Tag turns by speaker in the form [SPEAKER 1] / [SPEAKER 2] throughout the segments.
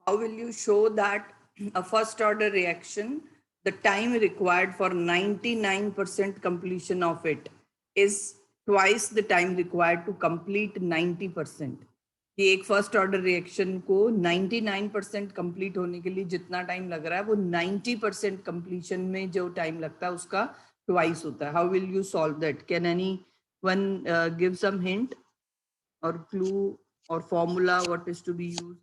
[SPEAKER 1] How will you show that a first order reaction, the time required for 99% completion of it is twice the time required to complete 90%. कि एक first order reaction को 99% complete होने के लिए जितना time लग रहा है वो 90% कंप्लीशन में जो टाइम लगता है उसका ट्वाइस होता है. How will you solve that? Can anyone give some hint or clue or formula what is to be used?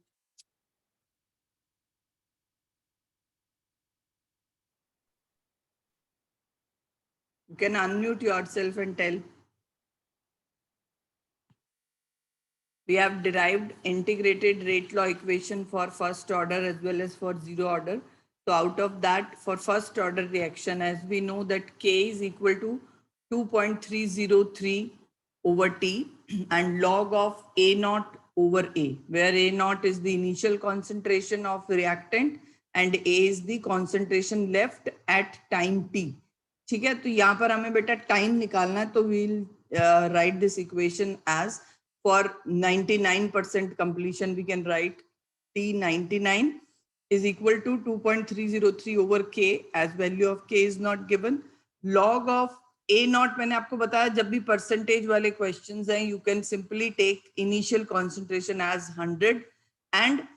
[SPEAKER 1] You can unmute yourself and tell. We have derived integrated rate law equation for first order as well as for zero order. So out of that, for first order reaction, as we know that K is equal to 2.303 over T and log of A naught over A, where A naught is the initial concentration of reactant and A is the concentration left at time T. ठीक है, तो यहाँ पर हमें बेटा time निकालना है, तो we'll write this equation as for 99% completion we can write T99 is equal to 2.303 over K, as value of K is not given. Log of A naught मैंने आपको बताया जब भी परसेंटेज वाले क्वेश्चंस हैं you can simply take initial concentration as 100 and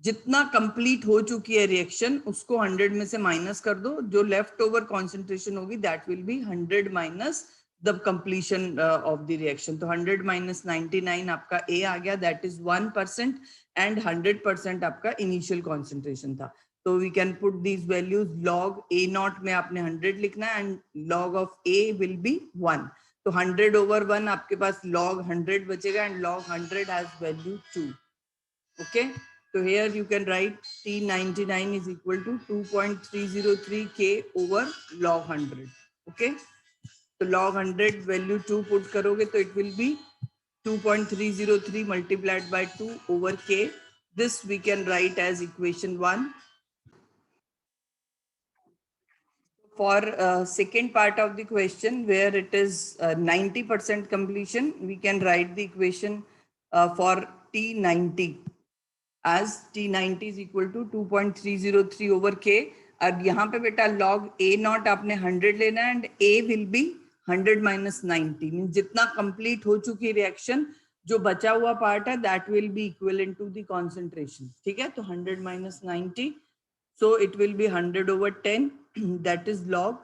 [SPEAKER 1] जितना complete हो चुकी है रिएक्शन उसको 100 में से माइनस कर दो, जो लेफ्ट ओवर कॉन्सेंट्रेशन होगी that will B 100 minus the completion of the reaction. तो 100 माइनस 99 आपका ए आ गया, दैट इज 1% एंड 100% आपका इनिशियल कॉन्सेंट्रेशन था. तो we can put these values. Log a nought में आपने 100 लिखना है and log of a will be 1. तो 100 over 1 आपके पास log 100 बचेगा and log 100 has value 2. Okay, so here you can write T99 is equal to 2.303 K over log 100. Okay, so log 100 value 2 put करोगे तो it will be 2.303 multiplied by 2 over K. This we can write as equation 1. For second part of the question where it is 90% completion, we can write the equation for T90 as T90 is equal to 2.303 over K. अब यहाँ पे बेटा log A naught आपने 100 लेना है and A will be 100 minus 90. Means जितना complete हो चुकी reaction, जो बचा हुआ part है that will be equivalent to the concentration. ठीक है, तो 100 minus 90. So it will be 100 over 10. That is log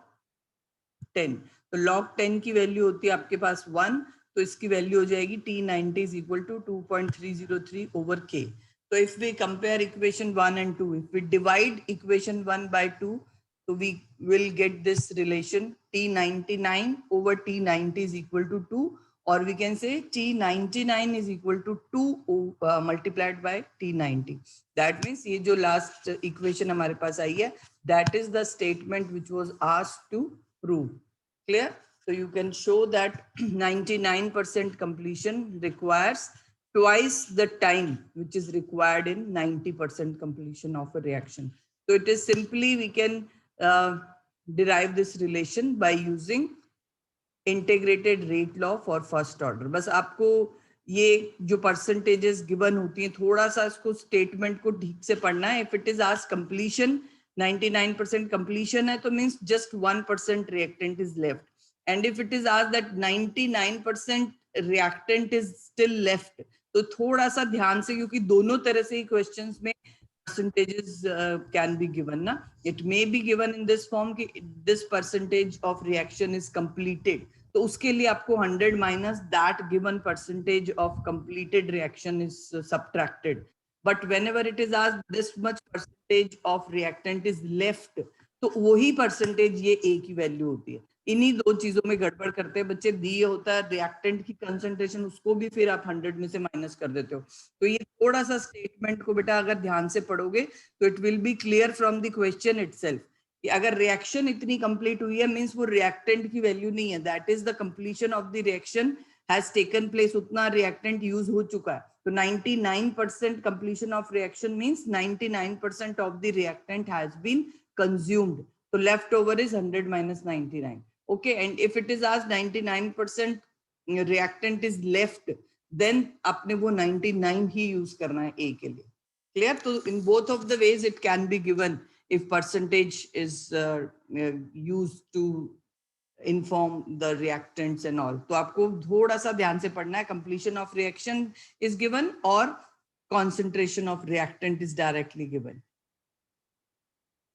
[SPEAKER 1] 10. तो log 10 की वैल्यू होती है आपके पास 1. तो इसकी वैल्यू हो जाएगी T90 is equal to 2.303 over K. So if we compare equation 1 and 2, if we divide equation 1 by 2, so we will get this relation T99 over T90 is equal to 2, or we can say T99 is equal to 2 multiplied by T90. That means ये जो last equation हमारे पास आई है, that is the statement which was asked to prove. Clear? So you can show that 99% completion requires twice the time which is required in 90% completion of a reaction. So it is simply we can derive this relation by using integrated rate law for first order. बस आपको ये जो percentages given होती हैं थोड़ा सा इसको statement को ठीक से पढ़ना है. If it is as completion 99% completion है तो means just 1% reactant is left, and if it is as that 99% reactant is still left, तो थोड़ा सा ध्यान से, क्योंकि दोनों तरह से ही क्वेश्चंस में percentages can be given na. It may be given in this form कि this percentage of reaction is completed, तो उसके लिए आपको 100 minus that given percentage of completed reaction is subtracted. But whenever it is asked this much percentage of reactant is left, तो वही percentage ये A की value होती है. इन्हीं दो चीजों में गड़बड़ करते हैं बच्चे. दिए होता है रिएक्टेंट की कंसंट्रेशन, उसको भी फिर आप 100 में से माइनस कर देते हो. तो ये थोड़ा सा स्टेटमेंट को बेटा अगर ध्यान से पढ़ोगे तो it will be clear from the question itself कि अगर रिएक्शन इतनी कंप्लीट हुई है मींस वो रिएक्टेंट की वैल्यू नहीं है, that is the completion of the reaction has taken place, उतना रिएक्टेंट यूज हो चुका है. तो 99% completion of reaction means 99% of the reactant has been consumed. So leftover is 100 minus 99. Okay, and if it is asked 99% reactant is left, then आपने वो 99 ही use करना है A के लिए. Clear? So in both of the ways it can be given if percentage is used to inform the reactants and all. तो आपको थोड़ा सा ध्यान से पढ़ना है. Completion of reaction is given or concentration of reactant is directly given.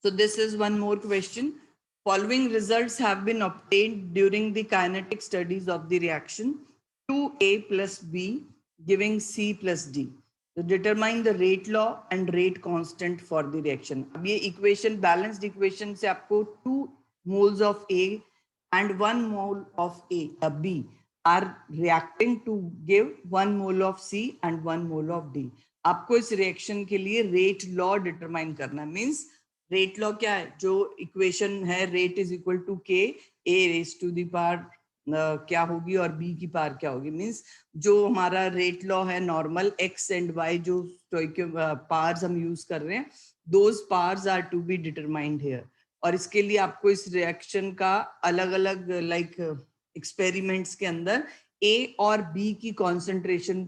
[SPEAKER 1] So this is one more question. Following results have been obtained during the kinetic studies of the reaction. 2A plus B giving C plus D. So determine the rate law and rate constant for the reaction. अब ये equation, balanced equation से आपको 2 moles of A and 1 mole of B are reacting to give 1 mole of C and 1 mole of D. आपको इस reaction के लिए rate law determine करना. Means rate law क्या है? जो इक्वेशन है rate is equal to K A raise to the power क्या होगी और बी की पावर क्या होगी. मींस जो हमारा रेट लॉ है नॉर्मल एक्स एंड वाई जो पावर्स हम यूज कर रहे हैं, those powers are to be determined here. और इसके लिए आपको इस रिएक्शन का अलग अलग लाइक एक्सपेरिमेंट्स के अंदर ए और बी की कॉन्सेंट्रेशन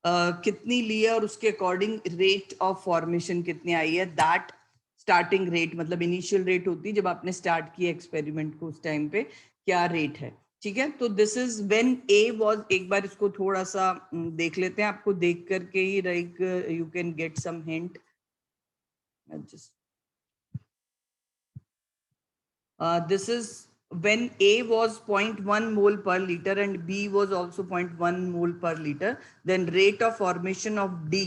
[SPEAKER 1] कितनी ली है और उसके अकॉर्डिंग रेट ऑफ फॉर्मेशन कितनी आई है. दैट स्टार्टिंग रेट मतलब इनिशियल रेट होती है जब आपने स्टार्ट किया एक्सपेरिमेंट को, उस टाइम पे क्या रेट है. ठीक है, तो this is when A was. एक बार इसको थोड़ा सा देख लेते हैं. आपको देख करके ही like you can get some hint. This is when A was 0.1 mole per liter and B was also 0.1 mole per liter, then rate of formation of D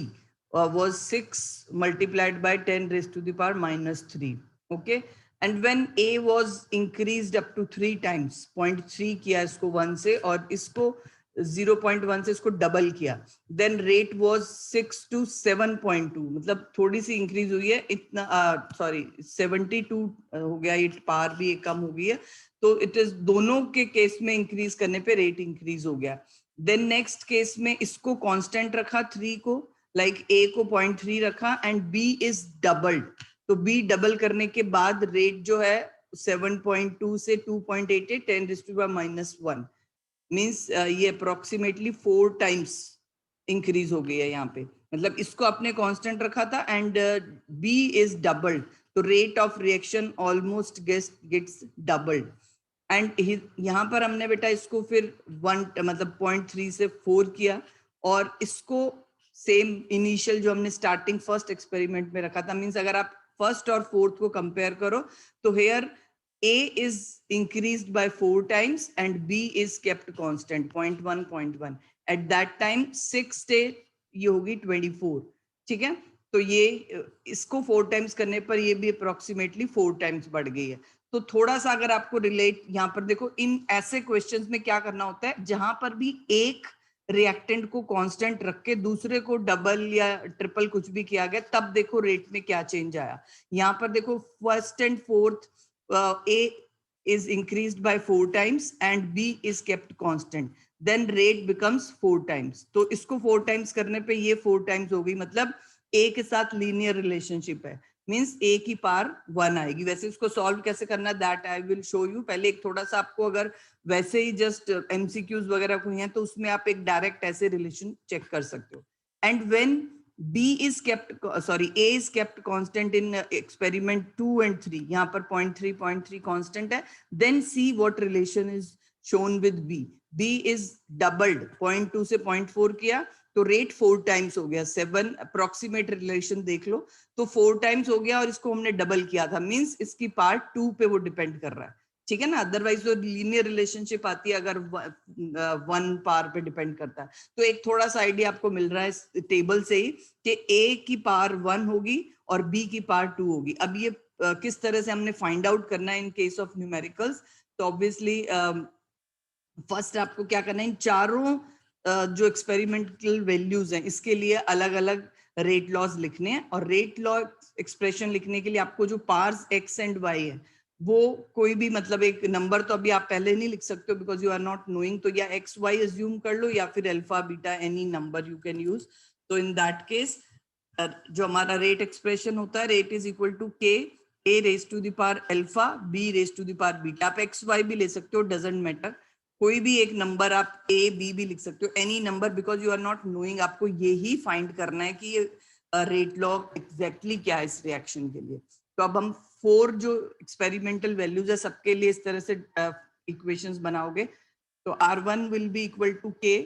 [SPEAKER 1] was 6 multiplied by 10 raised to the power minus 3. Okay, and when A was increased up to 3 times, 0.3 किया इसको 1 से और इसको 0.1 से इसको double किया, then rate was 6 to 7.2. मतलब थोड़ी सी इंक्रीज हुई है इतना. सॉरी 72 हो गया, ये पार भी एक कम हो गई है. तो इट इज दोनों के केस में इंक्रीज करने पे रेट इंक्रीज हो गया. देन नेक्स्ट केस में इसको कांस्टेंट रखा 3 को, लाइक ए को 0.3 रखा एंड बी इज डबल्ड. तो बी डबल करने के बाद रेट जो है 7.2 से 2.88 10 raised to the power minus 1. Means ये अप्रोक्सीमेटली 4 टाइम्स इंक्रीज हो गई है यहाँ पे. मतलब इसको आपने कांस्टेंट रखा था एंड बी इज डबल्ड, तो rate of reaction almost gets doubled. And यहाँ पर हमने बेटा इसको फिर 1 मतलब 0.3 से 4 किया और इसको सेम इनिशियल जो हमने स्टार्टिंग फर्स्ट एक्सपेरिमेंट में रखा था. मीन्स अगर आप फर्स्ट और फोर्थ को कंपेयर करो तो hair A is increased by 4 times and B is kept constant 0.1. At that time 6 day ये होगी 24. ठीक है, तो ये इसको 4 टाइम्स करने पर ये भी अप्रोक्सीमेटली 4 टाइम्स बढ़ गई है. तो थोड़ा सा अगर आपको रिलेट यहाँ पर देखो, इन ऐसे क्वेश्चंस में क्या करना होता है, जहां पर भी एक रिएक्टेंट को कांस्टेंट रख के दूसरे को डबल या ट्रिपल कुछ भी किया गया, तब देखो रेट में क्या चेंज आया. यहाँ पर देखो first and fourth A is increased by 4 times and B is kept constant, then rate becomes 4 times. तो इसको 4 times करने पे ये 4 times हो गई. मतलब A के साथ लीनियर रिलेशनशिप है, मींस A की पावर 1 आएगी. वैसे इसको सॉल्व कैसे करना that I will show you. पहले एक थोड़ा सा आपको अगर वैसे ही जस्ट MCQs वगैरह हुई हैं तो उसमें आप एक डायरेक्ट ऐसे रिलेशन चेक कर सकते हो. And when B is kept, sorry, A is kept constant in experiment 2 and 3. यहाँ पर 0.3 constant है. Then see what relation is shown with B. B is doubled, 0.2 से 0.4 किया तो रेट 4 टाइम्स हो गया. 7 अप्रोक्सीमेट रिलेशन देख लो तो 4 टाइम्स हो गया और इसको हमने डबल किया था. मींस इसकी पार्ट 2 पे वो डिपेंड कर रहा है. ठीक है ना, अदरवाइज तो लीनियर रिलेशनशिप आती है अगर 1 पावर पे डिपेंड करता है. तो एक थोड़ा सा आइडिया आपको मिल रहा है इस टेबल से ही कि A की पावर 1 होगी और B की पावर 2 होगी. अब ये किस तरह से हमने फाइंड आउट करना है इन केस ऑफ न्यूमेरिकल्स. तो ऑब्वियसली फर्स्ट आपको क्या करना है, इन चारों जो एक्सपेरिमेंटल वैल्यूज हैं इसके लिए अलग अलग रेट लॉज लिखने हैं. और रेट लॉ एक्सप्रेशन लिखने के लिए आपको जो पावर्स x एंड y है वो कोई भी मतलब एक नंबर तो अभी आप पहले नहीं लिख सकते हो because you are not knowing. तो या एक्स वाई अज्यूम कर लो या फिर alpha beta any number you can use. तो इन दैट केस जो हमारा रेट एक्सप्रेशन होता है, rate is equal to K A raise to the power alpha B raise to the power beta. आप एक्स वाई भी ले सकते हो, डजेंट मैटर. कोई भी एक नंबर आप ए बी भी लिख सकते हो, any number, because you are not knowing. आपको यही फाइंड करना है कि ये रेट लॉ एग्जैक्टली क्या है इस रिएक्शन के लिए। तो अब हम 4 जो एक्सपेरिमेंटल वैल्यूज है सबके लिए इस तरह से इक्वेशंस बनाओगे। तो R1 will be equal to K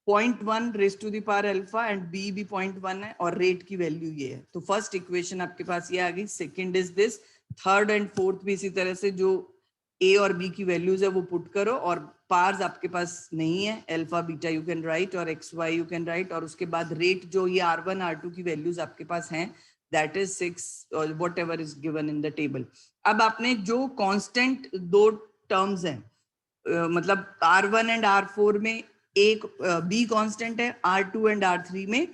[SPEAKER 1] 0.1 raise to the power alpha and B भी 0.1 है और रेट की वैल्यू ये है। तो फर्स्ट इक्वेशन आपके पास ये आ गई। Second is this, third and fourth भी इसी तरह से जो A और B की वैल्यूज है वो पुट करो, और पार्स आपके पास नहीं है, alpha beta you can write और X Y you can write, और उसके बाद रेट जो ये R1 R2 की वैल्यूज आपके पास हैं दैट इज 6 और what ever is given in the table. अब आपने जो कांस्टेंट दो टर्म्स हैं, मतलब R1 एंड R4 में एक B कांस्टेंट है, R2 एंड R3 में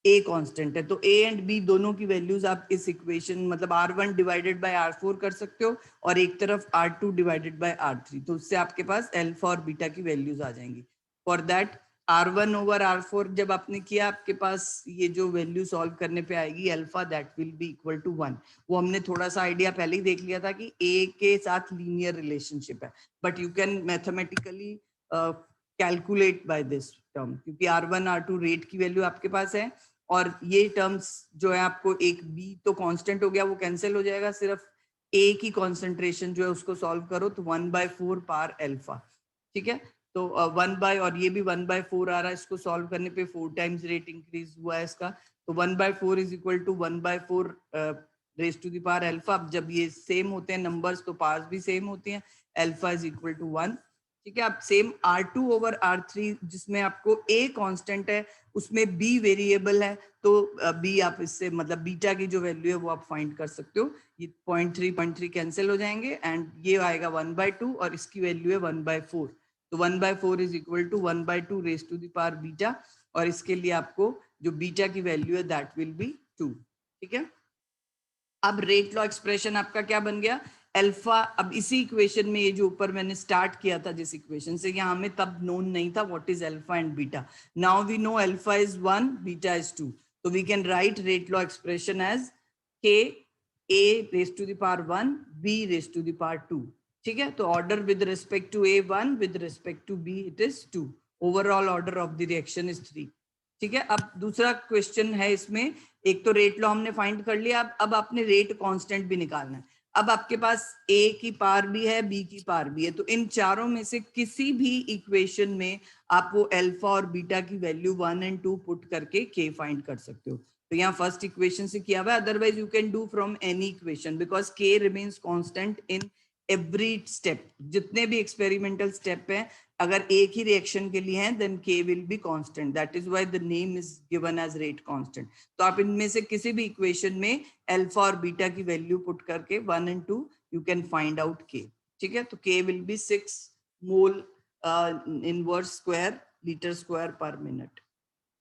[SPEAKER 1] A कांस्टेंट है, तो A एंड B दोनों की वैल्यूज आप इस इक्वेशन मतलब R1 डिवाइडेड बाय R4 कर सकते हो और एक तरफ R2 डिवाइडेड बाय R3, तो उससे आपके पास अल्फा और बीटा की वैल्यूज आ जाएंगी। For that R1 over R4 जब आपने किया, आपके पास ये जो वैल्यू सॉल्व करने पे आएगी alpha, that will be equal to 1। वो हमने थोड़ा सा आइडिया पहले ही देख लिया था कि A के साथ लीनियर रिलेशनशिप है, but you can mathematically calculate by this term, क्योंकि R1 R2 रेट की वैल्यू आपके पास है और ये टर्म्स जो है आपको एक B तो कांस्टेंट हो गया वो कैंसिल हो जाएगा, सिर्फ A की कॉन्सेंट्रेशन जो है उसको सॉल्व करो तो 1/4 पावर अल्फा, ठीक है। तो 1 बाय, और ये भी 1/4 आ रहा है, इसको सॉल्व करने पे 4 टाइम्स रेट इंक्रीज हुआ है इसका, तो 1/4 is equal to 1/4 raise to the power alpha. अब जब ये सेम होते हैं नंबर्स तो पावर्स भी सेम होती हैं, अल्फा इज इक्वल टू 1, ठीक है। अब सेम R2 ओवर R3 जिसमें आपको A कांस्टेंट है उसमें B वेरिएबल है, तो B आप इससे मतलब बीटा की जो वैल्यू है वो आप फाइंड कर सकते हो। ये 0.3 कैंसिल हो जाएंगे एंड ये आएगा 1/2 और इसकी वैल्यू है 1/4, तो 1/4 is equal to 1/2 raise to the power beta, और इसके लिए आपको जो बीटा की वैल्यू है दैट विल बी 2, ठीक है। अब रेट लॉ एक्सप्रेशन आपका क्या बन गया, अल्फा। अब इसी इक्वेशन में ये जो ऊपर मैंने स्टार्ट किया था जिस इक्वेशन से, यहाँ हमें तब नोन नहीं था what is alpha and beta, now we know alpha is 1 beta is 2, तो we can write rate law expression as k a raise to the power 1 b raise to the power 2, ठीक है। तो order with respect to a 1, with respect to b it is 2, overall order of the reaction is 3, ठीक है। अब दूसरा question है इसमें, एक तो रेट लॉ हमने फाइंड कर लिया, अब आपने रेट कांस्टेंट भी निकालना है। अब आपके पास A की पावर भी है, B की पावर भी है, तो इन चारों में से किसी भी इक्वेशन में आप वो अल्फा और बीटा की वैल्यू 1 एंड 2 पुट करके K फाइंड कर सकते हो। तो यहाँ फर्स्ट इक्वेशन से किया हुआ है, otherwise you can do from any equation because K remains constant in every step. जितने भी एक्सपेरिमेंटल स्टेप हैं अगर एक ही रिएक्शन के लिए हैं then K will be constant, that is why the name is given as rate constant. तो आप इनमें से किसी भी इक्वेशन में अल्फा और बीटा की वैल्यू पुट करके 1 and 2 you can find out K, ठीक है। तो K will B 6 mole inverse square litre square पर मिनट,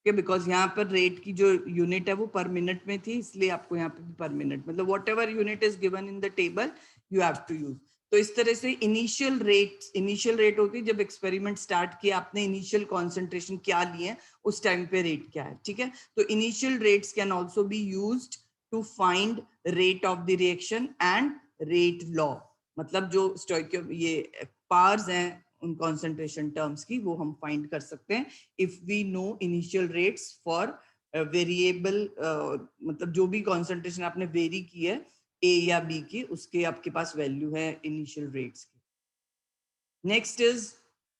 [SPEAKER 1] बिकॉज यहाँ पर रेट की जो यूनिट है वो पर मिनट में थी, इसलिए आपको यहाँ पे पर मिनट मतलब whatever unit is given in the table you have to use. तो इस तरह से इनिशियल रेट होती है जब एक्सपेरिमेंट स्टार्ट किया आपने, इनिशियल कॉन्सेंट्रेशन क्या लिए उस टाइम पे रेट क्या है, ठीक है। तो initial rates can also be used to find rate of the reaction and rate law, मतलब जो स्टोइकियो ये पार्स हैं उन कॉन्सेंट्रेशन टर्म्स की वो हम फाइंड कर सकते हैं if we know initial rates for variable, मतलब जो भी कॉन्सेंट्रेशन आपने वेरी की है ए या बी की, उसके आपके पास वैल्यू है इनिशियल रेट्स की। नेक्स्ट इज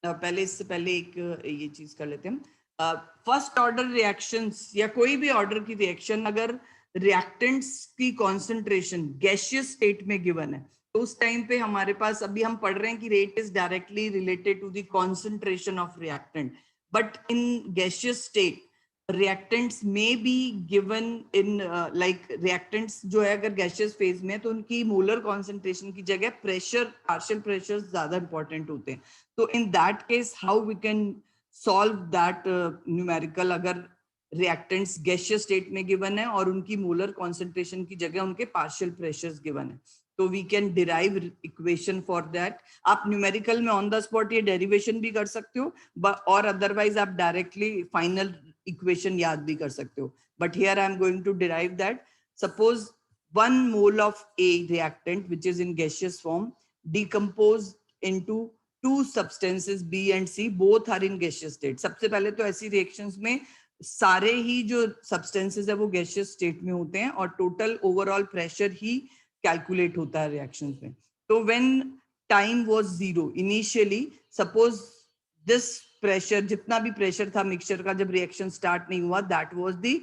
[SPEAKER 1] पहले इससे पहले एक ये चीज कर लेते हैं, फर्स्ट ऑर्डर रिएक्शंस या कोई भी ऑर्डर की रिएक्शन अगर रिएक्टेंट्स की कॉन्सेंट्रेशन गैसियस स्टेट में गिवन है तो उस टाइम पे हमारे पास, अभी हम पढ़ रहे हैं कि rate is directly related to the concentration of reactant, but in gaseous state reactants में be given in like reactants जो है अगर गैसियस फेज में तो उनकी मोलर कॉन्सेंट्रेशन की जगह प्रेशर, पार्शियल प्रेशर ज्यादा इंपॉर्टेंट होते हैं। तो in that case how we can solve that numerical, अगर रिएक्टेंट्स गैसियस स्टेट में गिवन है और उनकी मोलर कॉन्सेंट्रेशन की जगह उनके पार्शियल प्रेशर्स गिवन है, तो we can derive equation for that. आप न्यूमेरिकल में ऑन द स्पॉट ये डेरिवेशन भी कर सकते हो और अदरवाइज आप डायरेक्टली फाइनल इक्वेशन याद भी कर सकते हो, but here I am going to derive that. Suppose 1 mole of a reactant which is in gaseous form decomposed into 2 substances B and C, both are in gaseous state। सबसे पहले तो ऐसी reactions में सारे ही जो सब्सटेंसेस है वो gaseous state में होते हैं और टोटल ओवरऑल प्रेशर ही कैलकुलेट होता है रिएक्शंस में. तो when time was zero initially, suppose this pressure, जितना भी प्रेशर था मिक्सचर का जब रिएक्शन स्टार्ट नहीं हुआ, that was the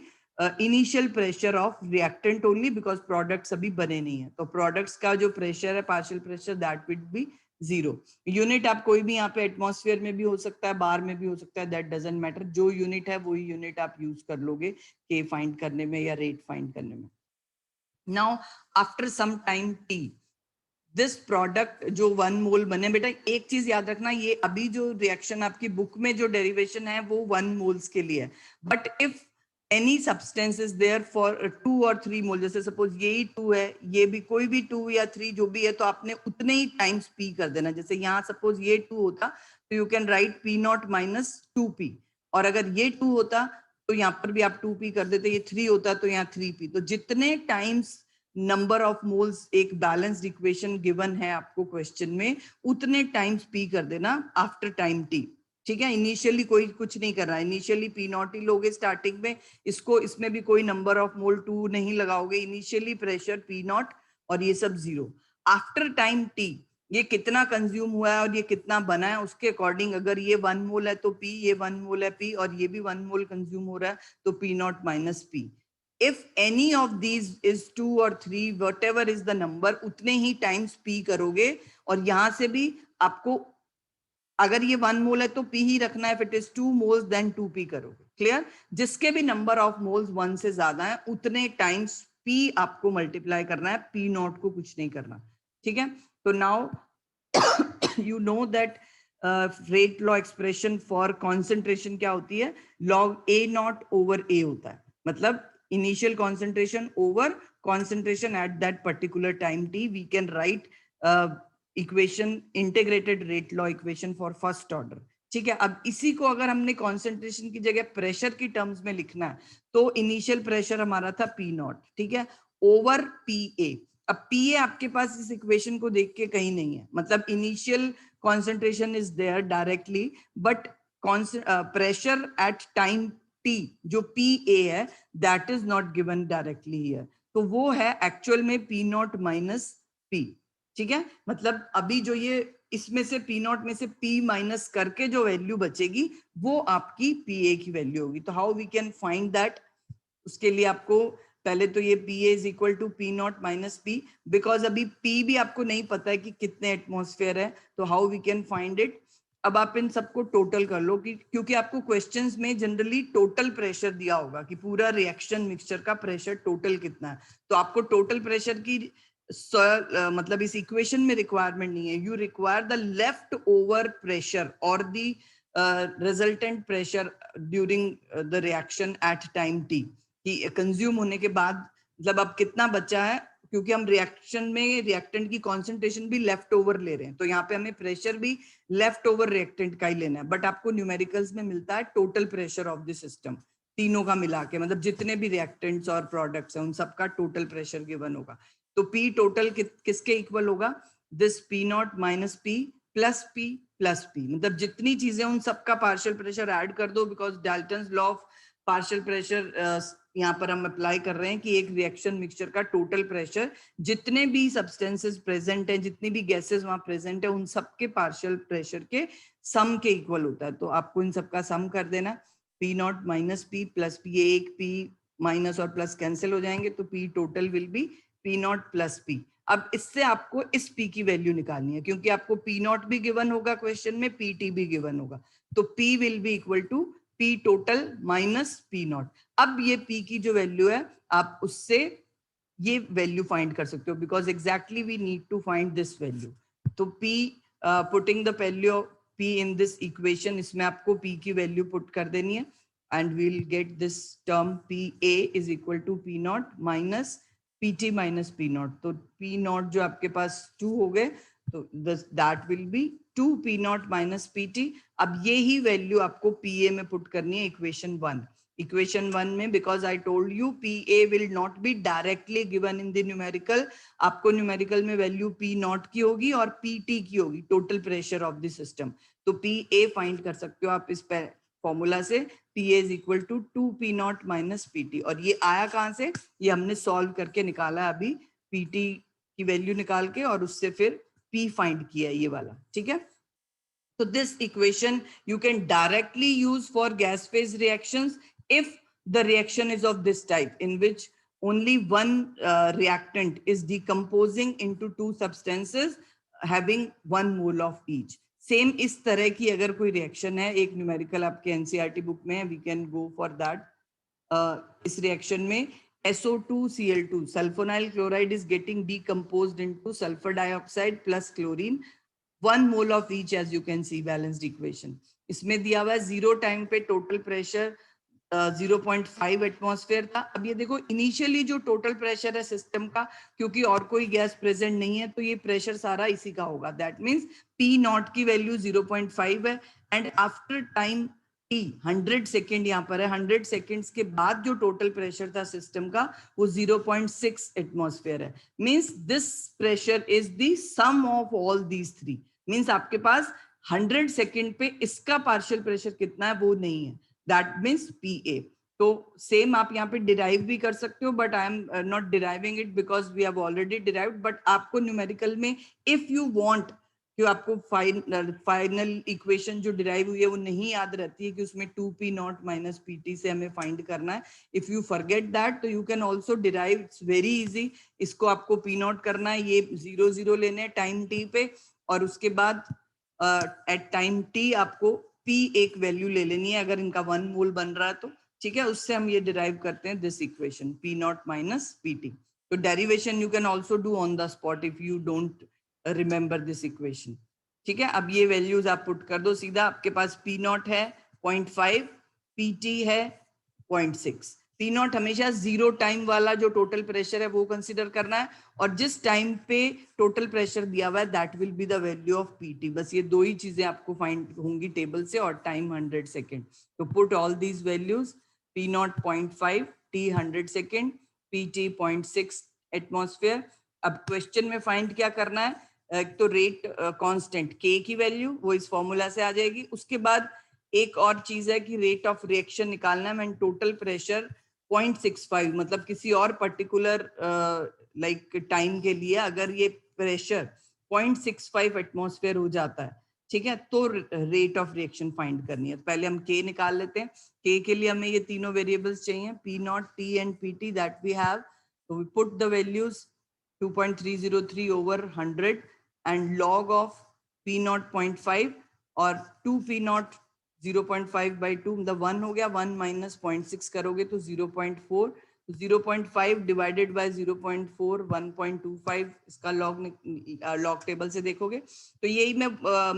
[SPEAKER 1] initial pressure of reactant only, because products अभी बने नहीं है. तो प्रोडक्ट्स का जो प्रेशर है, partial pressure, that will B zero. Unit आप कोई भी यहाँ पे एटमॉस्फेयर में भी हो सकता है, बार में भी हो सकता है, दैट डजंट मैटर. जो यूनिट है वही यूनिट आप यूज कर लोगे के फाइंड करने में या रेट फाइंड करने में. Now after some time t, this product जो 1 मोल बने, बेटा एक चीज याद रखना, ये अभी जो रिएक्शन आपकी बुक में जो डेरिवेशन है वो 1 मोल्स के लिए है. But if any substance is there for 2 or 3 मोल, जैसे सपोज ये ही 2 है, ये भी कोई भी 2 या 3 जो भी है, तो आपने उतने ही टाइम्स पी कर देना. जैसे यहाँ सपोज ये 2 होता तो you can right P naught minus 2p, और अगर ये 2 होता तो यहाँ पर भी आप 2p कर देते. ये 3 होता तो यहाँ 3p. तो जितने टाइम्स नंबर ऑफ मोल्स, एक बैलेंस्ड इक्वेशन गिवन है आपको क्वेश्चन में, उतने टाइम्स पी कर देना आफ्टर टाइम टी. ठीक है, इनिशियली कोई कुछ नहीं कर रहा है, इनिशियली पी नॉट ही लोगे स्टार्टिंग में. इसमें भी कोई नंबर ऑफ मोल 2 नहीं लगाओगे. इनिशियली प्रेशर पी नॉट और ये सब जीरो. आफ्टर टाइम टी ये कितना कंज्यूम हुआ है और ये कितना बना है, उसके अकॉर्डिंग अगर ये 1 मोल है तो पी, ये 1 मोल है पी, और ये भी 1 मोल कंज्यूम हो रहा है तो P naught minus P. If any of these is 2 or 3, whatever is the number, उतने ही टाइम्स पी करोगे. और यहां से भी आपको अगर ये 1 मोल है तो पी ही रखना है. If it is 2 moles then 2p करोगे. क्लियर? जिसके भी नंबर ऑफ मोल्स 1 से ज्यादा है उतने टाइम्स पी आपको मल्टीप्लाई करना है, पी नॉट को कुछ नहीं करना. ठीक है, तो now you know that rate law expression for concentration क्या होती है, लॉग ए नॉट ओवर ए होता है. मतलब initial concentration over concentration at that particular time t. We can write equation, integrated rate law equation for first order. ठीक है, अब इसी को अगर हमने concentration की जगह प्रेशर की टर्म्स में लिखना है तो इनिशियल प्रेशर हमारा था पी नॉट, ठीक है, ओवर पी ए. अब पी ए आपके पास इस इक्वेशन को देख के कहीं नहीं है, मतलब initial concentration is there directly, but pressure at time T जो PA है that is not given directly here. तो वो है एक्चुअल में P नॉट माइनस P. ठीक है, मतलब अभी जो ये इसमें से P नॉट में से P माइनस करके जो वैल्यू बचेगी वो आपकी PA की वैल्यू होगी. तो how we can find that, उसके लिए आपको पहले तो ये PA is equal to P nought minus P, because अभी P भी आपको नहीं पता है कि कितने एटमॉस्फेयर है. तो how we can find it, अब आप इन सबको टोटल कर लो कि क्योंकि आपको क्वेश्चंस में जनरली टोटल प्रेशर दिया होगा कि पूरा रिएक्शन मिक्सचर का प्रेशर टोटल कितना है. तो आपको टोटल प्रेशर की मतलब इस इक्वेशन में रिक्वायरमेंट नहीं है. You require the left over pressure और the resultant pressure during the reaction at time T, कि कंज्यूम होने के बाद मतलब अब कितना बचा है, क्योंकि हम रिएक्शन में रिएक्टेंट की कॉन्सेंट्रेशन भी लेफ्ट ओवर ले रहे हैं, तो यहाँ पे हमें प्रेशर भी लेफ्ट ओवर रिएक्टेंट का ही लेना है. बट आपको न्यूमेरिकल्स में मिलता है total pressure of the system, तीनों का मिला के, मतलब जितने भी रिएक्टेंट्स और प्रोडक्ट्स हैं उन सबका टोटल प्रेशर गिवन होगा. तो पी टोटल किसके इक्वल होगा, this P naught minus P plus P plus P, मतलब जितनी चीजें उन सबका पार्शियल प्रेशर ऐड कर दो, because Dalton's law of partial pressure यहाँ पर हम अप्लाई कर रहे हैं कि एक रिएक्शन मिक्सचर का टोटल प्रेशर जितने भी सब्सटेंसेस प्रेजेंट है, जितनी भी गैसेस वहां प्रेजेंट है, उन सबके पार्शियल प्रेशर के सम के इक्वल होता है. तो आपको इन सबका सम कर देना, P naught minus P plus P, एक पी माइनस और प्लस कैंसिल हो जाएंगे, तो P total will be P not plus P. अब इससे आपको इस पी की वैल्यू निकालनी है, क्योंकि आपको पी नॉट भी गिवन होगा क्वेश्चन में, पी टी भी गिवन होगा. तो p will be equal to p total minus P nought. अब ये पी की जो वैल्यू है आप उससे ये वैल्यू फाइंड कर सकते हो, because exactly we need to find this value. तो P putting the value P in this equation, इसमें आपको पी की वैल्यू पुट कर देनी है and we'll get this term P A is equal to P naught minus P T minus P naught. तो P naught जो आपके पास 2 हो गए, तो that will be 2 P naught minus P T. अब ये ही वैल्यू आपको पी ए में पुट करनी है इक्वेशन 1. इक्वेशन 1 में, because I told you p a will not be directly given in the numerical, आपको न्यूमेरिकल में वैल्यू पी नॉट की होगी और पी टी की होगी, total pressure of the system. तो पी ए फाइंड कर सकते हो आप इस फॉर्मूला से PA is equal to 2P0 minus PT। और ये आया कहाँ से, ये हमने सॉल्व करके निकाला अभी, PT की वैल्यू निकाल के और उससे फिर P फाइंड किया ये वाला, ठीक है। So this equation you can directly use for gas phase reactions if the reaction is of this type, in which only one reactant is decomposing into two substances having 1 mole of each. Same इस तरह की अगर कोई reaction है, एक numerical आपके NCERT book में है, we can go for that. इस रिएक्शन में SO2Cl2 sulphonyl chloride is getting decomposed into sulfur dioxide plus chlorine, 1 mole of each, as you can see balanced equation। इसमें दिया हुआ है 0 टाइम पे टोटल प्रेशर 0.5 एटमॉस्फेयर था। अब ये देखो इनिशियली जो टोटल प्रेशर है सिस्टम का, क्योंकि और कोई गैस प्रेजेंट नहीं है तो ये प्रेशर सारा इसी का होगा, दैट मींस P0 की वैल्यू 0.5 है। And after time T 100 second यहाँ पर है, 100 सेकेंड्स के बाद जो टोटल प्रेशर था सिस्टम का वो 0.6 एटमॉस्फेयर है। Means this pressure is the sum of all these three. Means आपके पास 100 सेकेंड पे इसका पार्शियल प्रेशर कितना है वो नहीं है, दैट मींस PA। तो सेम आप यहाँ पे डिराइव भी कर सकते हो, but I am not deriving it because we have already derived. But आपको न्यूमेरिकल में इफ यू वांट कि आपको फाइनल इक्वेशन जो डिराइव हुई है वो नहीं याद रहती है कि उसमें 2P0 माइनस PT से हमें फाइंड करना है, इफ यू फॉरगेट दैट तो you can also derive, it's very easy. इसको आपको P0 करना है, ये 0 0 लेने हैं टाइम T पे, और उसके बाद एट टाइम T आपको P एक वैल्यू ले लेनी है, अगर इनका 1 मोल बन रहा है तो, ठीक है। उससे हम ये डिराइव करते हैं this equation P0 minus PT। तो derivation you can also do on the spot if you don't remember this equation, ठीक है। अब ये वैल्यूज आप पुट कर दो सीधा, आपके पास P0 है 0.5, PT है 0.6। P0 हमेशा 0 टाइम वाला जो टोटल प्रेशर है वो कंसिडर करना है, और जिस टाइम पे टोटल प्रेशर दिया हुआ है that will be the value of PT। बस ये दो ही चीजें आपको फाइंड होंगी टेबल से, और टाइम 100 सेकेंड। तो put all these values, P0 0.5, T 100 second, PT 0.6 atmosphere. अब क्वेश्चन में फाइंड क्या करना है, एक तो रेट कांस्टेंट K की वैल्यू वो इस फॉर्मूला से आ जाएगी। उसके बाद एक और चीज है कि रेट ऑफ रिएक्शन निकालना है, एंड टोटल प्रेशर 0.65, मतलब किसी और पर्टिकुलर लाइक टाइम के लिए अगर ये प्रेशर 0.65 एटमॉस्फेयर हो जाता है, ठीक है, तो रेट ऑफ रिएक्शन फाइंड करनी है। तो पहले हम K निकाल लेते हैं। K के लिए हमें ये तीनों वेरिएबल्स चाहिए, P0, T and PT, that we have. तो we put the values 2.303 over 100 and log of P0 0.5 और 2P0 0.5 by 2, मतलब 1 हो गया, 1 माइनस 0.6 करोगे तो 0.4, 0.5 डिवाइडेड बाय 0.4 1.25, इसका लॉग टेबल से देखोगे तो यही मैं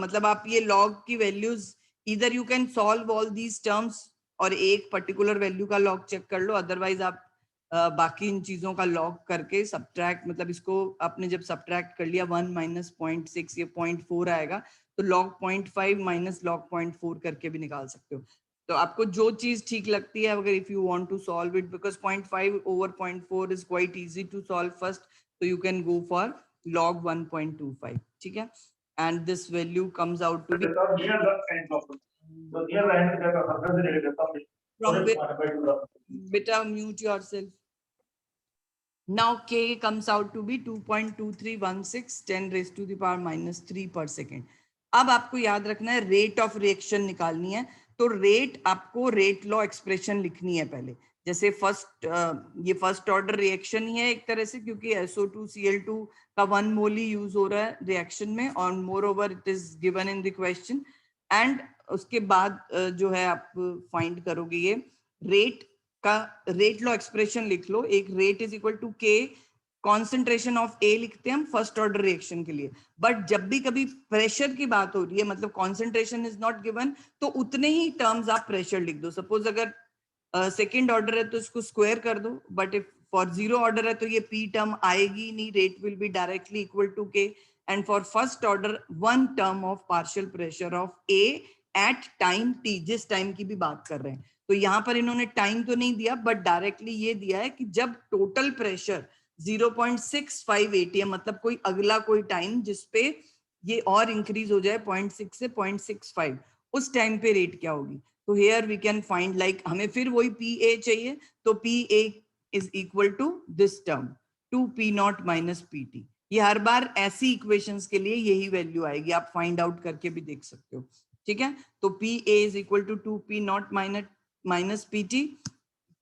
[SPEAKER 1] मतलब आप ये लॉग की वैल्यूज इधर you can solve all these terms और एक पर्टिकुलर वैल्यू का लॉग चेक कर लो, अदरवाइज आप बाकी इन चीजों का लॉग करके सब्ट्रैक्ट, मतलब इसको आपने जब सब्ट्रैक्ट कर लिया 1 माइनस 0.6 ये 0.4 आएगा, तो लॉग 0.5 माइनस लॉग 0.4 करके भी निकाल सकते हो। तो आपको जो चीज ठीक लगती है, अगर if you want to solve it, because 0.5 over 0.4 is quite easy to solve first, तो you can go for log 1.25, ठीक है। And this value comes out to be beta mute yourself. Now K comes out to be 2.2316 10 raised to the power minus 3 per second. अब आपको याद रखना है rate of reaction निकालनी है, तो रेट आपको रेट लॉ एक्सप्रेशन लिखनी है पहले। जैसे ये फर्स्ट ऑर्डर रिएक्शन ही है एक तरह से, क्योंकि SO2Cl2 का 1 मोल ही यूज हो रहा है रिएक्शन में, और more over it is given in the question. And उसके बाद जो है आप फाइंड करोगे ये रेट का रेट लॉ एक्सप्रेशन लिख लो। एक rate is equal to K concentration of A लिखते हैं हम फर्स्ट ऑर्डर रिएक्शन के लिए, बट जब भी कभी प्रेशर की बात हो रही है, मतलब कॉन्सेंट्रेशन इज नॉट गिवन, तो उतने ही टर्म्स आप प्रेशर लिख दो। सपोज अगर सेकेंड ऑर्डर है तो इसको स्क्वायर कर दो, बट इफ फॉर 0 ऑर्डर है तो ये P टर्म आएगी नहीं, rate will be directly equal to K। And for first order 1 term of partial pressure of A at time T, जिस टाइम की भी बात कर रहे हैं। तो यहाँ पर इन्होंने टाइम तो नहीं दिया, बट डायरेक्टली ये दिया है कि जब टोटल प्रेशर 0.65 ATM, मतलब कोई अगला कोई टाइम जिसपे ये और इंक्रीज हो जाए 0.6 से 0.65, उस टाइम पे रेट क्या होगी। तो here we can find like हमें फिर वही PA चाहिए, तो PA is equal to this term 2P0 minus PT. ये हर बार ऐसी इक्वेशंस के लिए यही वैल्यू आएगी, आप फाइंड आउट करके भी देख सकते हो, ठीक है। तो PA is equal to 2P0 minus PT.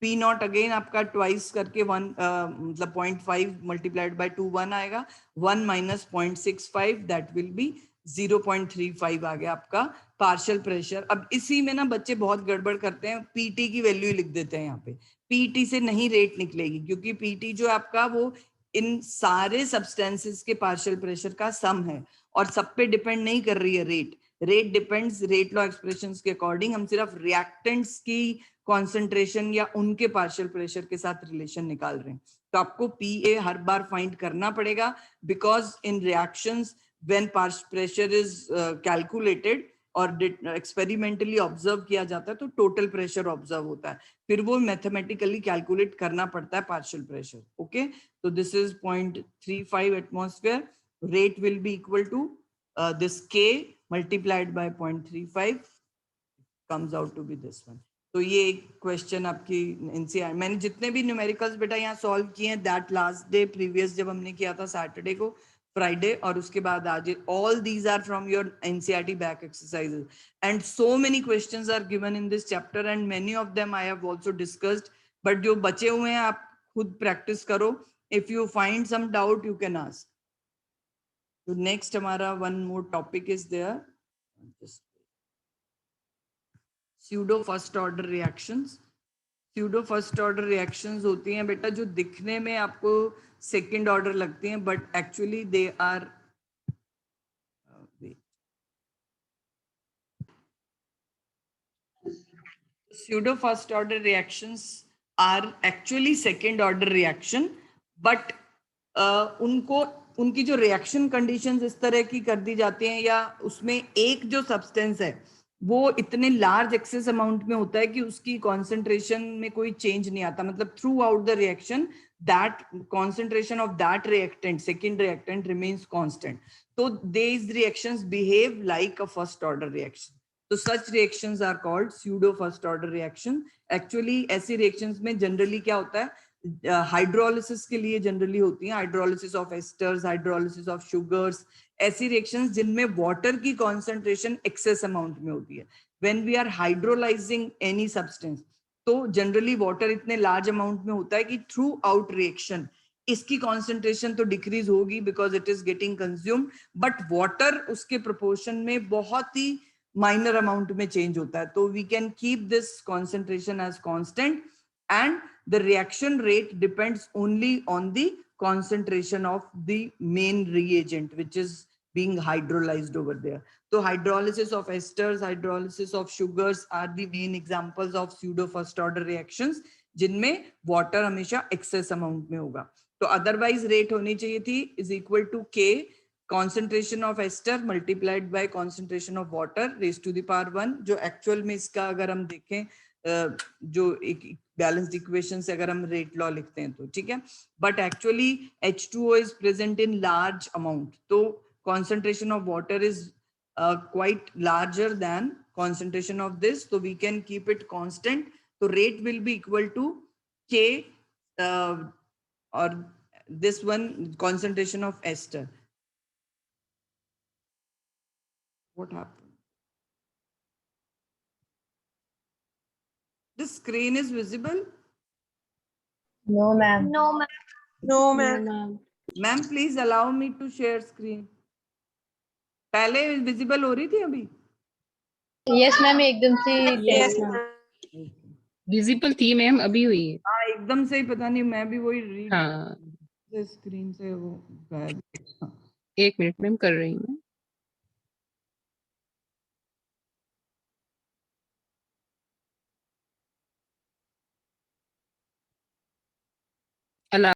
[SPEAKER 1] P0 again आपका ट्वाइस करके 1 मतलब 0.5 मल्टीप्लाइड बाय 2 1 आएगा, 1 माइनस 0.65 दैट विल बी 0.35 आ गया आपका पार्शियल प्रेशर। अब इसी में ना बच्चे बहुत गड़बड़ करते हैं, पीटी की वैल्यू लिख देते हैं यहाँ पे, पीटी से नहीं रेट निकलेगी, क्योंकि पीटी जो आपका वो इन सारे सब्सटेंसेस के पार्शियल प्रेशर का सम है और सब पे डिपेंड नहीं कर रही है rate depends rate law expressions के अकॉर्डिंग, हम सिर्फ रिएक्टेंट्स की कॉन्सेंट्रेशन या उनके पार्शियल प्रेशर के साथ रिलेशन निकाल रहे हैं। तो आपको पीए हर बार फाइंड करना पड़ेगा, because in reactions when partial pressure is calculated और एक्सपेरिमेंटली ऑब्जर्व किया जाता है तो टोटल प्रेशर ऑब्जर्व होता है, फिर वो मैथमेटिकली कैलकुलेट करना पड़ता है पार्शियल प्रेशर। ओके, तो this is 0.35 atmosphere, rate will be equal to this K multiplied by 0.35 comes out to be this one. तो ये क्वेश्चन आपकी एनसीआर, मैंने जितने भी न्यूमेरिकल्स बेटा यहाँ सॉल्व किए हैं दैट लास्ट डे प्रीवियस जब हमने किया था सैटरडे को, फ्राइडे और उसके बाद आज, all these are from your NCERT back exercises and so many questions are given in this chapter and many of them I have also discussed, but जो बचे हुए हैं आप खुद प्रैक्टिस करो, if you find some doubt you can ask. तो next हमारा one more topic is there, pseudo first order reactions. Pseudo first order reactions होती हैं बेटा जो दिखने में आपको सेकंड ऑर्डर लगती हैं, but actually they are pseudo first order reactions are actually second order reaction, but उनकी जो रिएक्शन कंडीशंस इस तरह की कर दी जाती हैं, या उसमें एक जो सब्सटेंस है वो इतने लार्ज एक्सेस अमाउंट में होता है कि उसकी कॉन्सेंट्रेशन में कोई चेंज नहीं आता, मतलब through out the reaction that concentration of that reactant, second reactant remains constant, तो these reactions behave like a first order reaction. तो such reactions are called pseudo first order reaction. Actually ऐसी reactions में generally क्या होता है, hydrolysis के लिए generally होती हैं, hydrolysis of esters, hydrolysis of sugars, ऐसी रिएक्शंस जिनमें वाटर की कॉन्सेंट्रेशन एक्सेस अमाउंट में होती है। When we are hydrolysing any substance तो जनरली वाटर इतने लार्ज अमाउंट में होता है कि थ्रू आउट रिएक्शन इसकी कॉन्सेंट्रेशन तो डिक्रीज होगी because it is getting consume, but water उसके प्रोपोर्शन में बहुत ही माइनर अमाउंट में चेंज होता है, तो we can keep this concentration as constant and the reaction rate depends only on the concentration of the main reagent which is being hydrolyzed over there. So hydrolysis of esters, hydrolysis of sugars are the main examples of pseudo first order reactions जिनमें water हमेशा excess amount में होगा। तो otherwise rate होनी चाहिए थी is equal to K concentration of ester multiplied by concentration of water raised to the power 1, जो actual में इसका अगर हम देखें जो एक बैलेंस्ड इक्वेशन से अगर हम रेट लॉ लिखते हैं तो ठीक है, but actually H2O is present in large amount, तो concentration of water is quite larger than concentration of this, so we can keep it constant, so rate will be equal to K or this one concentration of ester. What happened? The screen is visible?
[SPEAKER 2] No, ma'am.
[SPEAKER 3] No, ma'am.
[SPEAKER 4] No, ma'am.
[SPEAKER 1] Ma'am, please allow me to share screen. पहले visible हो रही थी अभी?
[SPEAKER 2] Yes, ma'am. एकदम से
[SPEAKER 4] Yes, ma'am.
[SPEAKER 5] Visible थी ma'am, अभी हुई है।
[SPEAKER 1] हाँ एकदम से ही पता नहीं, मैं भी वही रीड
[SPEAKER 5] हाँ
[SPEAKER 1] स्क्रीन से वो गायब।
[SPEAKER 5] 1 मिनट मैम कर रही हूँ।